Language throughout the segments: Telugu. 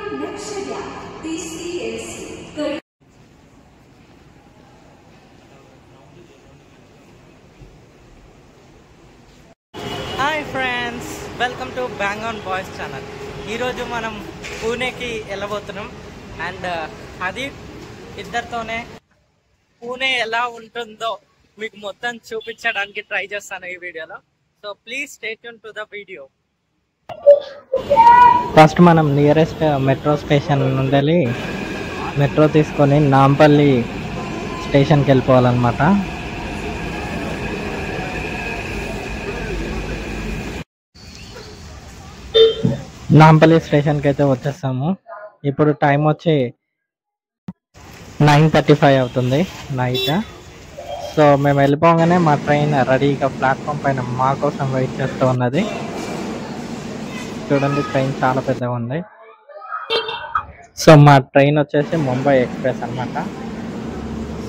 Nakshya TCS. Hi friends, welcome to bang on boys channel. ఈరోజు మనం పూణేకి వెళ్ళబోతున్నాం అండ్ అది ఇద్దరితోనే పూణే ఎలా ఉంటుందో మీకు మొత్తం చూపించడానికి ట్రై చేస్తాను ఈ వీడియోలో. So please stay tune to the video. First మనం నియరెస్ట్ మెట్రో స్టేషన్ నుండి మెట్రో తీసుకొని నాంపల్లి స్టేషన్కి వెళ్ళిపోవాలన్నమాట. నాంపల్లి స్టేషన్కి అయితే వచ్చేస్తాము. ఇప్పుడు టైం వచ్చి 9:35 అవుతుంది నైట్. సో మేము వెళ్ళిపోగానే మా ట్రైన్ రెడీగా ప్లాట్ఫామ్ పైన మా కోసం వెయిట్ చేస్తూ ఉన్నది. చూడండి, ట్రైన్ చాలా పెద్దగా ఉంది. సో మా ట్రైన్ వచ్చేసి ముంబై ఎక్స్ప్రెస్ అన్నమాట.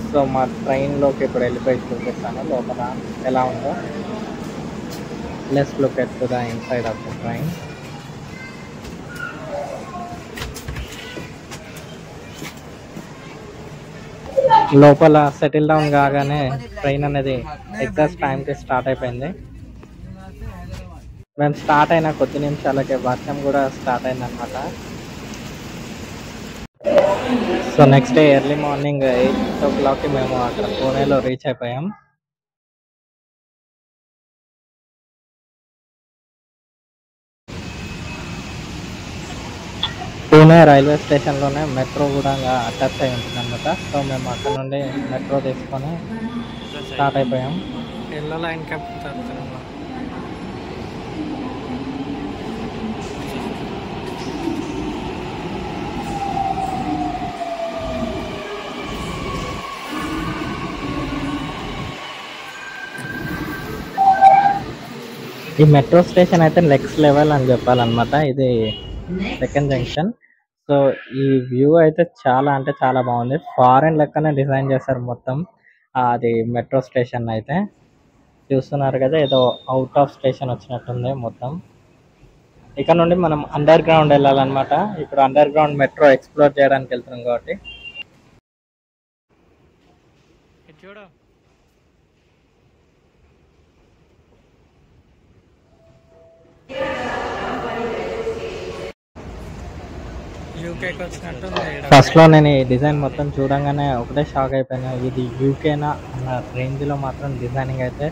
సో మా ట్రైన్లోకి ఇప్పుడు వెళ్ళిపోయి చూపిస్తాను లోపల ఎలా ఉందో. Let's look at to the inside of the train. లోపల సెటిల్ డౌన్ కాగానే ట్రైన్ అనేది ఎగ్జాక్ట్ టైంకి స్టార్ట్ అయిపోయింది. మేము స్టార్ట్ అయిన కొద్ది నిమిషాలకే వర్షం కూడా స్టార్ట్ అయిందనమాట. So next day early morning 8 o'clock మేము అక్కడ పూణేలో రీచ్ అయిపోయాం. పూణే రైల్వే స్టేషన్లోనే మెట్రో కూడా అటాచ్ అయి ఉంటుంది అనమాట. సో మేము అక్కడ నుండి మెట్రో తీసుకొని స్టార్ట్ అయిపోయాం. ఈ మెట్రో స్టేషన్ అయితే నెక్స్ట్ లెవెల్ అని చెప్పాలన్నమాట. ఇది సెకండ్ జంక్షన్. సో ఈ వ్యూ అయితే చాలా అంటే చాలా బాగుంది. ఫారెన్ లెక్కనే డిజైన్ చేశారు మొత్తం. అది మెట్రో స్టేషన్ అయితే చూస్తున్నారు కదా, ఏదో అవుట్ ఆఫ్ స్టేషన్ వచ్చినట్టుంది మొత్తం. ఇక్కడ నుండి మనం అండర్ గ్రౌండ్ వెళ్ళాలన్నమాట. ఇప్పుడు అండర్ గ్రౌండ్ మెట్రో ఎక్స్ప్లోర్ చేయడానికి వెళ్తున్నాం కాబట్టి చూడు. ఫస్ట్ లో నేను ఈ డిజైన్ మొత్తం చూడంగానే ఒకటే షాక్ అయిపోయినా. ఇది యూకేనా అన్న రేంజ్ లో మాత్రం డిజైనింగ్ అయితే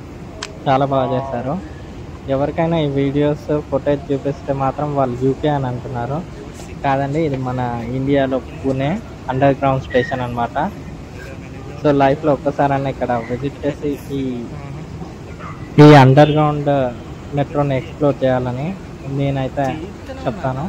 చాలా బాగా చేశారు. ఎవరికైనా ఈ వీడియోస్ ఫుటేజ్ చూపిస్తే మాత్రం వాళ్ళు యూకే అని అంటున్నారు. కాదండి, ఇది మన ఇండియాలో పూణే అండర్ గ్రౌండ్ స్టేషన్ అనమాట. సో లైఫ్లో ఒక్కసారైనా ఇక్కడ విజిట్ చేసి ఈ అండర్ గ్రౌండ్ మెట్రోని ఎక్స్ప్లోర్ చేయాలని నేనైతే చెప్తాను.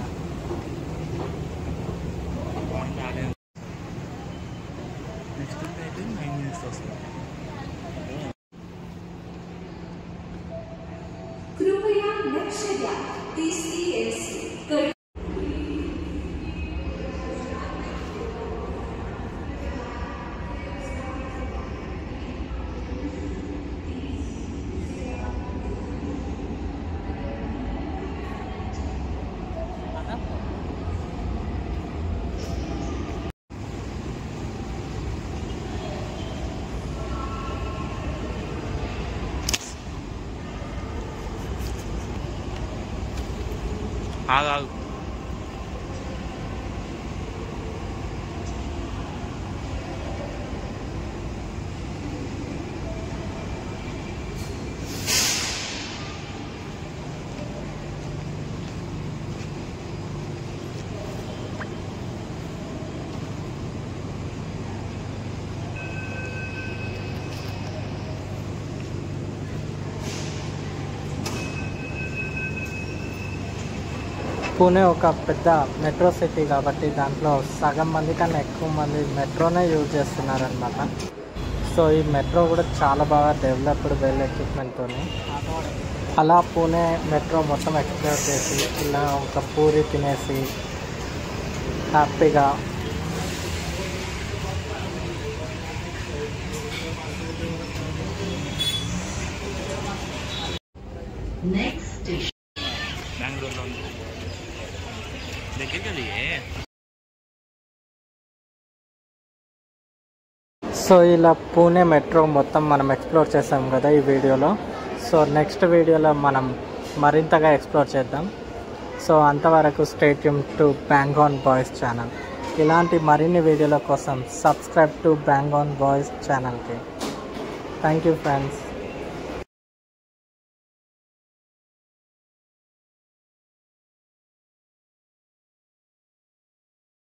कृपया Nakshya TCS. ఆగు. పూణే ఒక పెద్ద మెట్రో సిటీ కాబట్టి దాంట్లో సగం మంది కన్నా ఎక్కువ మంది మెట్రోనే యూజ్ చేస్తున్నారనమాట. సో ఈ మెట్రో కూడా చాలా బాగా డెవలప్డ్ వెల్ ఎక్విప్మెంట్తో అలా పూణే మెట్రో మొత్తం ఎక్స్ప్లోర్ చేసి ఇలా ఒక పూరి తినేసి హ్యాపీగా నెక్స్ట్ బెంగళూరులో దగ్గరికి వెళ్ళి సో ఇలా పూణే మెట్రో మొత్తం మనం ఎక్స్ప్లోర్ చేసాం కదా ఈ వీడియోలో. సో నెక్స్ట్ వీడియోలో మనం మరింతగా ఎక్స్ప్లోర్ చేద్దాం. సో అంతవరకు stay tune to bang on boys channel. ఇలాంటి మరిన్ని వీడియోల కోసం subscribe to bang on boys ఛానల్కి. Thank you friends.